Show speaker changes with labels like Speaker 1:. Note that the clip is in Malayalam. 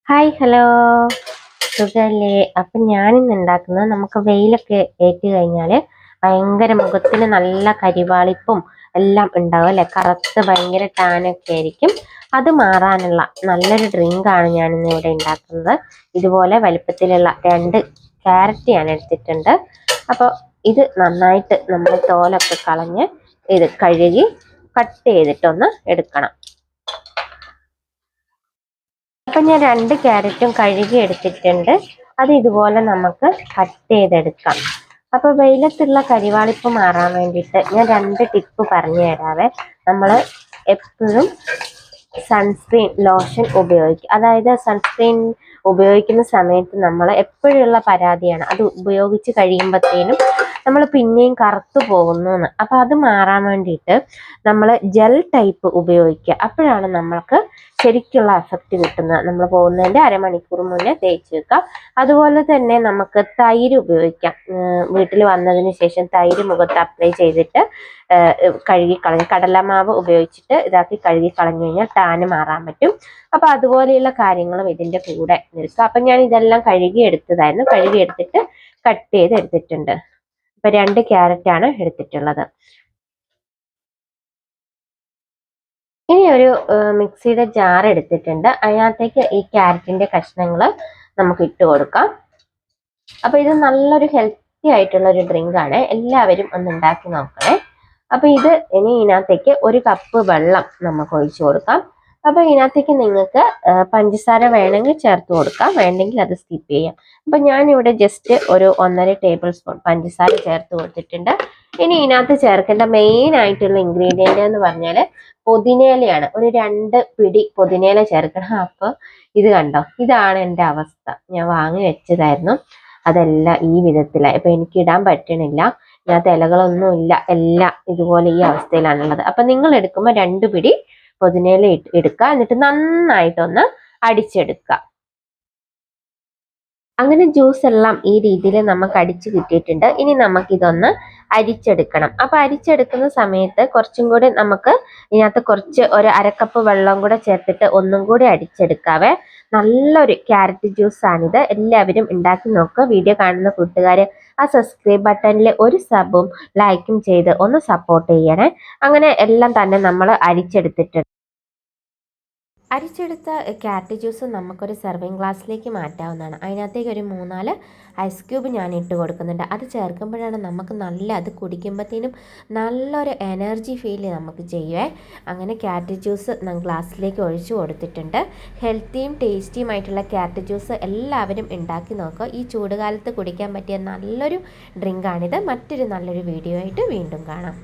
Speaker 1: ഹായ് ഹലോ സുഖല്ലേ? അപ്പം ഞാനിന്ന് ഉണ്ടാക്കുന്നത് നമുക്ക് വെയിലൊക്കെ ഏറ്റ് കഴിഞ്ഞാൽ ഭയങ്കര മുഖത്തിന് നല്ല കരിവാളിപ്പും എല്ലാം ഉണ്ടാവും അല്ലേ, കറുത്ത് ഭയങ്കര ടാനൊക്കെ ആയിരിക്കും. അത് മാറാനുള്ള നല്ലൊരു ഡ്രിങ്കാണ് ഞാനിന്ന് ഇവിടെ ഉണ്ടാക്കുന്നത്. ഇതുപോലെ വലിപ്പത്തിലുള്ള 2 ക്യാരറ്റ് ഞാൻ എടുത്തിട്ടുണ്ട്. അപ്പോൾ ഇത് നന്നായിട്ട് നമ്മൾ തോലൊക്കെ കളഞ്ഞ് ഇത് കഴുകി കട്ട് ചെയ്തിട്ടൊന്ന് എടുക്കണം. അപ്പം ഞാൻ 2 ക്യാരറ്റും കഴുകി എടുത്തിട്ടുണ്ട്. അത് ഇതുപോലെ നമുക്ക് കട്ട് ചെയ്തെടുക്കാം. അപ്പോൾ വെയിലത്തുള്ള കരിവാളിപ്പ് മാറാൻ വേണ്ടിയിട്ട് ഞാൻ 2 ടിപ്പ് പറഞ്ഞു തരാവേ. നമ്മൾ എപ്പോഴും സൺസ്ക്രീൻ ലോഷൻ ഉപയോഗിക്കുക. അതായത് സൺസ്ക്രീൻ ഉപയോഗിക്കുന്ന സമയത്ത് നമ്മൾ എപ്പോഴുള്ള പരാതിയാണ്, അത് ഉപയോഗിച്ച് കഴിയുമ്പോഴത്തേനും നമ്മൾ പിന്നെയും കറുത്തു പോകുന്നു എന്ന്. അപ്പം അത് മാറാൻ വേണ്ടിയിട്ട് നമ്മൾ ജെൽ ടൈപ്പ് ഉപയോഗിക്കുക. അപ്പോഴാണ് നമ്മൾക്ക് ശരിക്കുള്ള എഫക്റ്റ് കിട്ടുന്നത്. നമ്മൾ പോകുന്നതിൻ്റെ അരമണിക്കൂർ മുന്നേ തേച്ച് വെക്കാം. അതുപോലെ തന്നെ നമുക്ക് തൈര് ഉപയോഗിക്കാം. വീട്ടിൽ വന്നതിന് ശേഷം തൈര് മുഖത്ത് അപ്ലൈ ചെയ്തിട്ട് കഴുകിക്കളഞ്ഞ് കടലമാവ് ഉപയോഗിച്ചിട്ട് ഇതാക്കി കഴുകിക്കളഞ്ഞു കഴിഞ്ഞാൽ ടാന് മാറാൻ പറ്റും. അപ്പം അതുപോലെയുള്ള കാര്യങ്ങളും ഇതിൻ്റെ കൂടെ നിൽക്കുക. അപ്പം ഞാൻ ഇതെല്ലാം കഴുകിയെടുത്തതായിരുന്നു. കഴുകിയെടുത്തിട്ട് കട്ട് ചെയ്ത് എടുത്തിട്ടുണ്ട്. അപ്പം 2 ക്യാരറ്റാണ് എടുത്തിട്ടുള്ളത്. ഇനി ഒരു മിക്സിയുടെ ജാർ എടുത്തിട്ടുണ്ട്. അതിനകത്തേക്ക് ഈ ക്യാരറ്റിന്റെ കഷ്ണങ്ങൾ നമുക്ക് ഇട്ട് കൊടുക്കാം. അപ്പൊ ഇത് നല്ലൊരു ഹെൽത്തി ആയിട്ടുള്ള ഒരു ഡ്രിങ്ക് ആണ്. എല്ലാവരും ഒന്ന് ഉണ്ടാക്കി നോക്കണേ. അപ്പൊ ഇത് ഇനി ഇതിനകത്തേക്ക് 1 കപ്പ് വെള്ളം നമുക്ക് ഒഴിച്ചു കൊടുക്കാം. അപ്പൊ ഇതിനകത്തേക്ക് നിങ്ങൾക്ക് പഞ്ചസാര വേണമെങ്കിൽ ചേർത്ത് കൊടുക്കാം, വേണ്ടെങ്കിൽ അത് സ്കിപ്പ് ചെയ്യാം. അപ്പൊ ഞാനിവിടെ ജസ്റ്റ് ഒരു 1.5 ടേബിൾ സ്പൂൺ പഞ്ചസാര ചേർത്ത് കൊടുത്തിട്ടുണ്ട്. ഇനി ഇതിനകത്ത് ചേർക്കേണ്ട മെയിൻ ആയിട്ടുള്ള ഇൻഗ്രീഡിയന്റ് എന്ന് പറഞ്ഞാൽ പുതിനയിലയാണ്. ഒരു 2 പിടി പുതിനയില ചേർക്കണം. അപ്പൊ ഇത് കണ്ടോ, ഇതാണ് എൻ്റെ അവസ്ഥ. ഞാൻ വാങ്ങി വെച്ചതായിരുന്നു, അതെല്ലാം ഈ വിധത്തിലായി. ഇപ്പൊ എനിക്ക് ഇടാൻ പറ്റണില്ല, ഇതിനകത്ത് ഇലകളൊന്നും ഇല്ല, എല്ലാം ഇതുപോലെ ഈ അവസ്ഥയിലാണുള്ളത്. അപ്പൊ നിങ്ങൾ എടുക്കുമ്പോൾ 2 പിടി പുതിനയില എടുക്കുക, എന്നിട്ട് നന്നായിട്ടൊന്ന് അടിച്ചെടുക്കുക. അങ്ങനെ ജ്യൂസ് എല്ലാം ഈ രീതിയിൽ നമുക്ക് അടിച്ചു കിട്ടിയിട്ടുണ്ട്. ഇനി നമുക്കിതൊന്ന് അരിച്ചെടുക്കണം. അപ്പൊ അരിച്ചെടുക്കുന്ന സമയത്ത് കുറച്ചും കൂടി നമുക്ക് ഇതിനകത്ത് കുറച്ച് ഒരു 1/2 കപ്പ് വെള്ളം കൂടെ ചേർത്തിട്ട് ഒന്നും കൂടി അടിച്ചെടുക്കാവേ. നല്ലൊരു ക്യാരറ്റ് ജ്യൂസ് ആണിത്. എല്ലാവരും ഉണ്ടാക്കി നോക്കുക. വീഡിയോ കാണുന്ന കൂട്ടുകാര് ആ സബ്സ്ക്രൈബ് ബട്ടണിൽ ഒരു സബും ലൈക്കും ചെയ്ത് ഒന്ന് സപ്പോർട്ട് ചെയ്യണേ. അങ്ങനെ എല്ലാം തന്നെ നമ്മൾ അരിച്ചെടുത്തിട്ടുണ്ട്. അരിച്ചെടുത്ത ക്യാരറ്റ് ജ്യൂസ് നമുക്കൊരു സെർവിങ് ഗ്ലാസ്സിലേക്ക് മാറ്റാവുന്നതാണ്. അതിനകത്തേക്ക് ഒരു 3-4 ഐസ് ക്യൂബ് ഞാൻ ഇട്ട് കൊടുക്കുന്നുണ്ട്. അത് ചേർക്കുമ്പോഴാണ് നമുക്ക് അത് കുടിക്കുമ്പോഴത്തേനും നല്ലൊരു എനർജി ഫീൽ നമുക്ക് ചെയ്യുവേ. അങ്ങനെ ക്യാരറ്റ് ജ്യൂസ് ഗ്ലാസ്സിലേക്ക് ഒഴിച്ചു കൊടുത്തിട്ടുണ്ട്. ഹെൽത്തിയും ടേസ്റ്റിയുമായിട്ടുള്ള ക്യാരറ്റ് ജ്യൂസ് എല്ലാവരും ഉണ്ടാക്കി നോക്കുക. ഈ ചൂടുകാലത്ത് കുടിക്കാൻ പറ്റിയ നല്ലൊരു ഡ്രിങ്കാണിത്. മറ്റൊരു നല്ലൊരു വീഡിയോ ആയിട്ട് വീണ്ടും കാണാം.